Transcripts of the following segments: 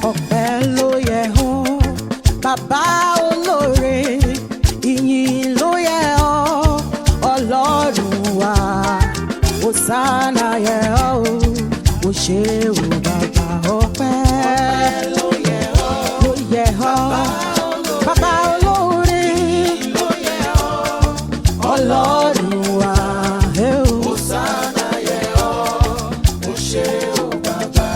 ọpẹ́ ló yẹ ọ́ bàbá olóore, ìyìn ló yẹ ọ́ Ọlọ́run wa, Hòsánà yẹ ọ́ o ṣé o bàbá ọpẹ́ ló yẹ ọ́ bàbá olóore, ló yẹ ọ́ Ọlọ́run wa, Hòsánà yẹ ọ́ o ṣé o bàbá.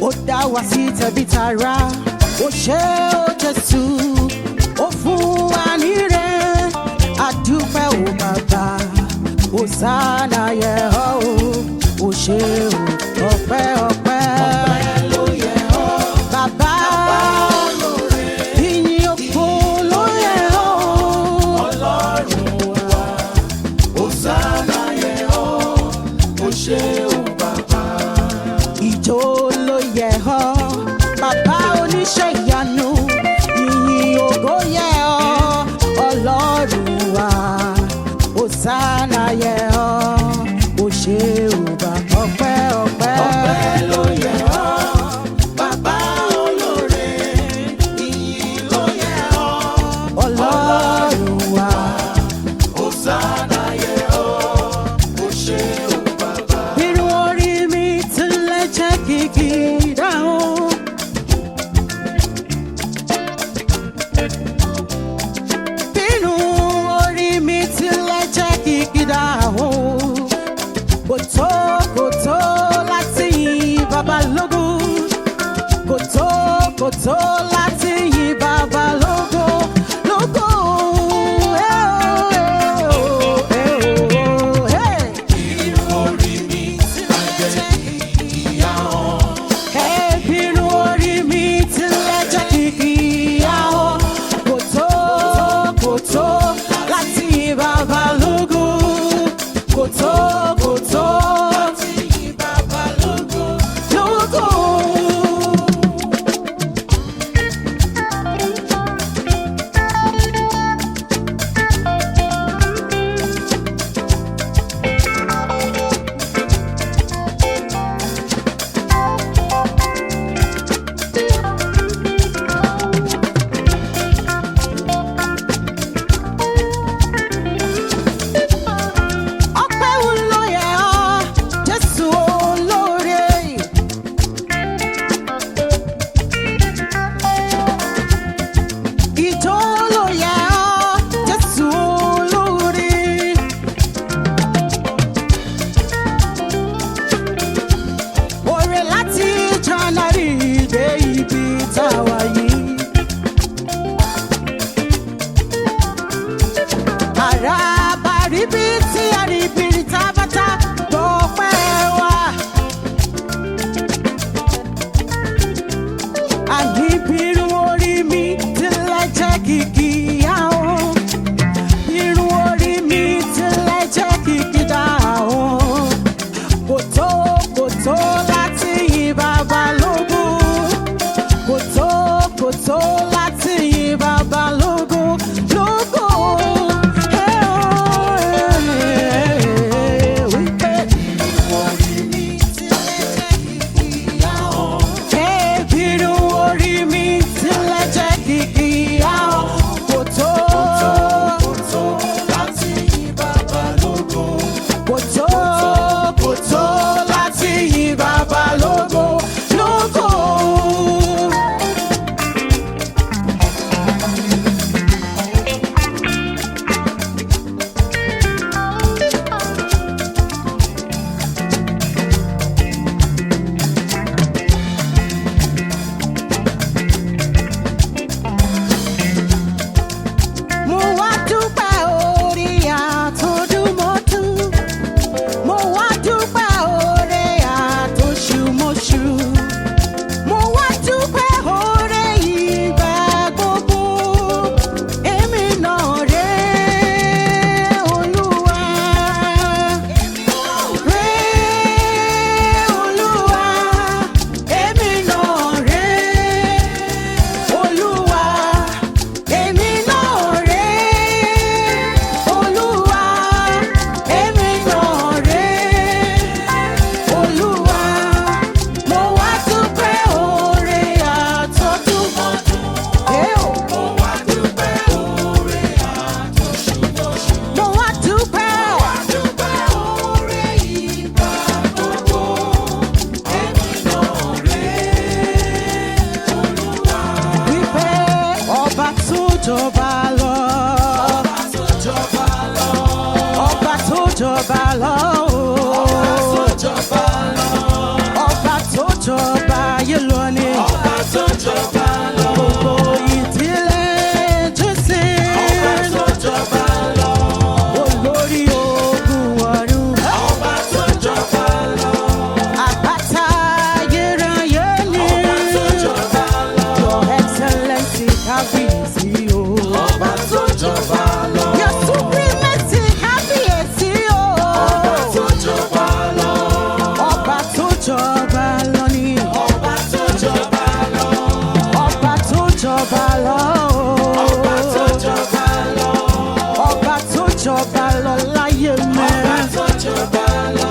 Ó dá wa sí tẹbí tará, ó ṣé o Jésù, ó fún wa níre, àdúpẹ́ o bàbá, Hòsánà yẹ ọ́ o ṣé o ọpẹ́ ọpẹ́ ló yẹ ọ́ bàbá olóore, ìyìn ògo ló yẹ ọ́ Ọlọ́run wa, Hòsánà yẹ ọ́ o ṣé o bàbá. Ìjó ló yẹ ọ́ bàbá oníṣẹ́ ìyanu, ìyìn ògo yẹ ọ́ Ọlọ́run wa, Hòsánà yẹ ọ́ o ṣé o bàbá ọpẹ́ ọpẹ́ ló yẹ ọ́ bàbá olóore, ìyìn ló yẹ ọ́ Ọlọ́run wa, Hòsánà yẹ ọ́ o ṣé o bàbá. Irun orí mi tilẹ̀ jẹ́ kìkì dáhùn. Irun orí mi tilẹ̀ jẹ́ kìkì dáhùn. Kò tó láti yìn bàbá lógo. Kò tó láti yìn bàbá lógo. Lógo. Irun orí mi tilẹ̀ jẹ́ kìkì dáhùn. Irun orí mi tilẹ̀ jẹ́ kìkì dáhùn. Kò tó láti yìn bàbá lógo. Kò tó láti yìn bàbá lógo. Lógo. Ọpẹ́ wo ló yẹ ọ́ Jésù olóore? Ìjó ló yẹ ọ́ Jésù olóore. Oore láti January dé ibi táwa yìí. Àràbà ríbi tí a rí bìrì tábátá tọpẹ́ wá. Àní irun orí mi tilẹ̀ jẹ́ kìkì ahọ́n. Irun orí mi tilẹ̀ jẹ́ kìkì dáhùn. Kò tó láti yìn bàbá lógo. Kò tó láti yìn bàbá lógo. Lógo. Wípé irun orí mi tilẹ̀ jẹ́ kìkì ahọ́n. Irun orí mi tilẹ̀ jẹ́ kìkì ahọ́n. jọba lọ. Ọba tó jọba lọ. Ọba tó jọba ayé lọ ni. Gbogbo ìdílé Jésù. Olórí ogun ọ̀run. Àpáta ayérayé ni. Your Excellency kábíyèsí o. Your Supremacy kábíyèsí o. Ọba tó jọba lọ ni. Ọba tó jọba lọ. Ọba tó jọba lọ láyé mi.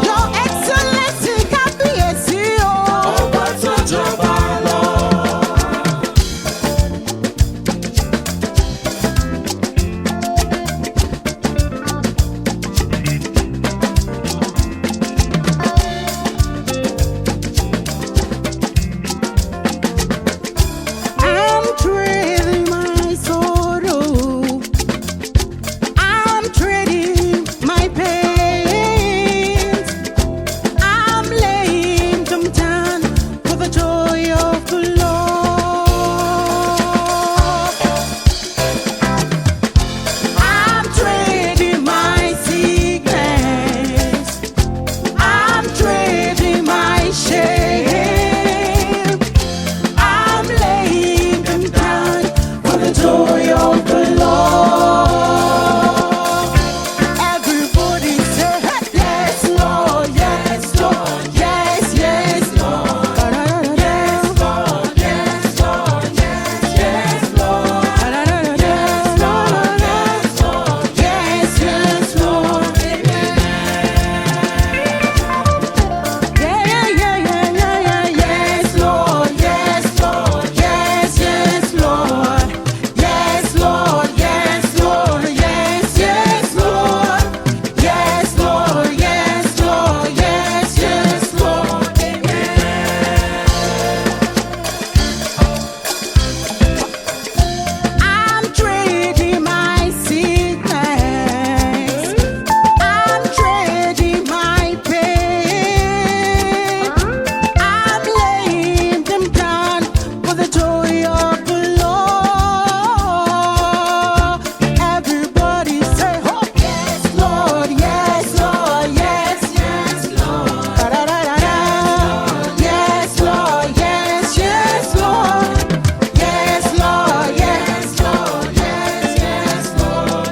Your Excellency kábíyèsí o. I'm trading my sorrow. I'm trading my pains. I'm laying them down for the joy of the Lord. I'm trading my sickness. I'm trading my shame. I'm laying them down for the joy of the Lord. Everybody say, yes, Lord, yes, Lord, yes, yes, Lord. Yes, Lord, yes, Lord, yes, yes, Lord. Yes, Lord, yes, Lord, yes, yes, Lord. Yeah, yeah, yeah, yeah, yeah, yes, Lord, yes, Lord, yes, yes, Lord. Yes, Lord, yes, Lord, yes, yes, Lord. Yes, Lord, yes, Lord, yes, yes, Lord. I'm trading my sickness. I'm trading my pain. I'm laying them down for the joy of the Lord. Everybody say, oh, yes, Lord, yes, Lord, yes, yes, Lord. Da-da-da-da-da. Yes, Lord, yes, yes, Lord. Yes, Lord, yes, Lord, yes, yes, Lord.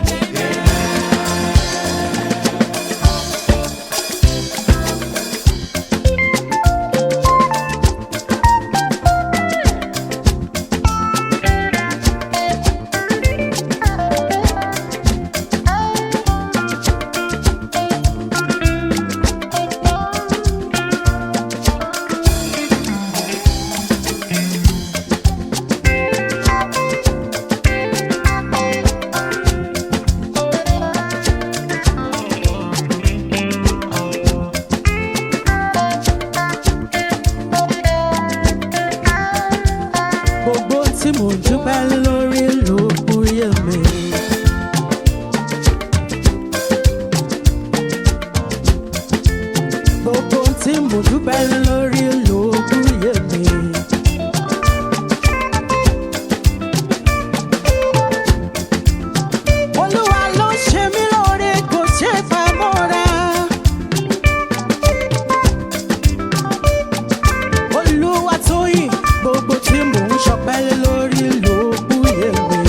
Gbogbo tí mò ń dúpẹ́ lórí ló búyè mi. Gbogbo tí mò ń dúpẹ́ lórí ló búyè mi. Olúwa ló ṣe mí lóore kò ṣe fà mọ́ra. Oluwatoyin, gbogbo tí mò ń ṣọpẹ́ lórí ló búyè mi.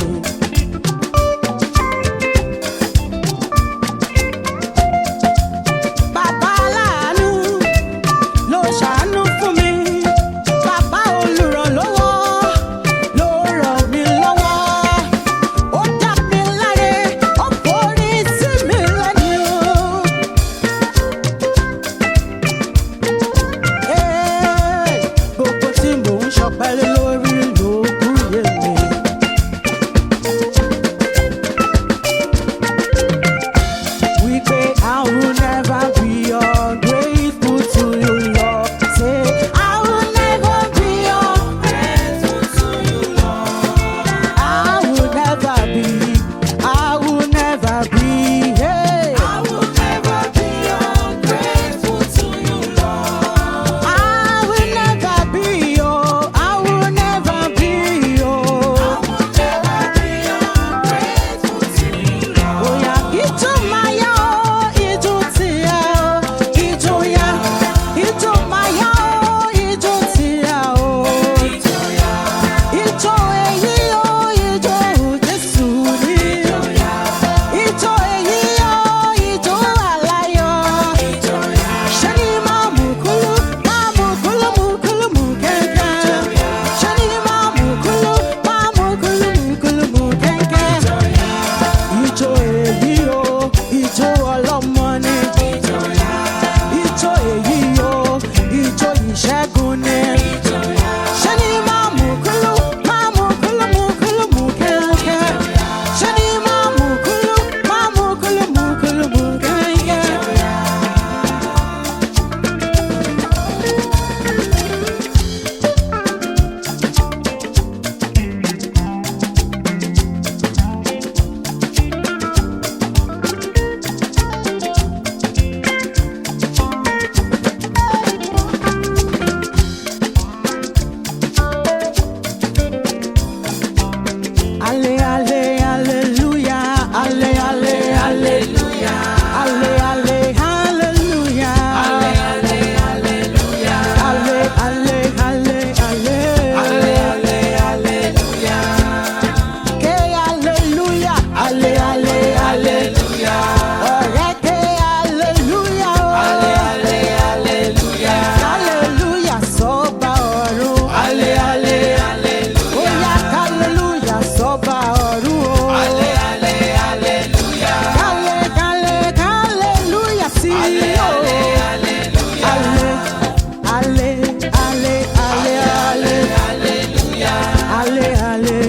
Bàbá aláàánú ló ṣàánú fún mi. Bàbá olùrànlọ́wọ́ ló ràn mí lọ́wọ́. Ó dá mi láre, ó forí sí mi lẹ́nu. Gbogbo tí mò ń ṣọpẹ́ lórí ló búyè mi. Wípé I will never be ungrateful to you, Lord. Say I will never be ungrateful to you, Lord. I will never Ale, ale.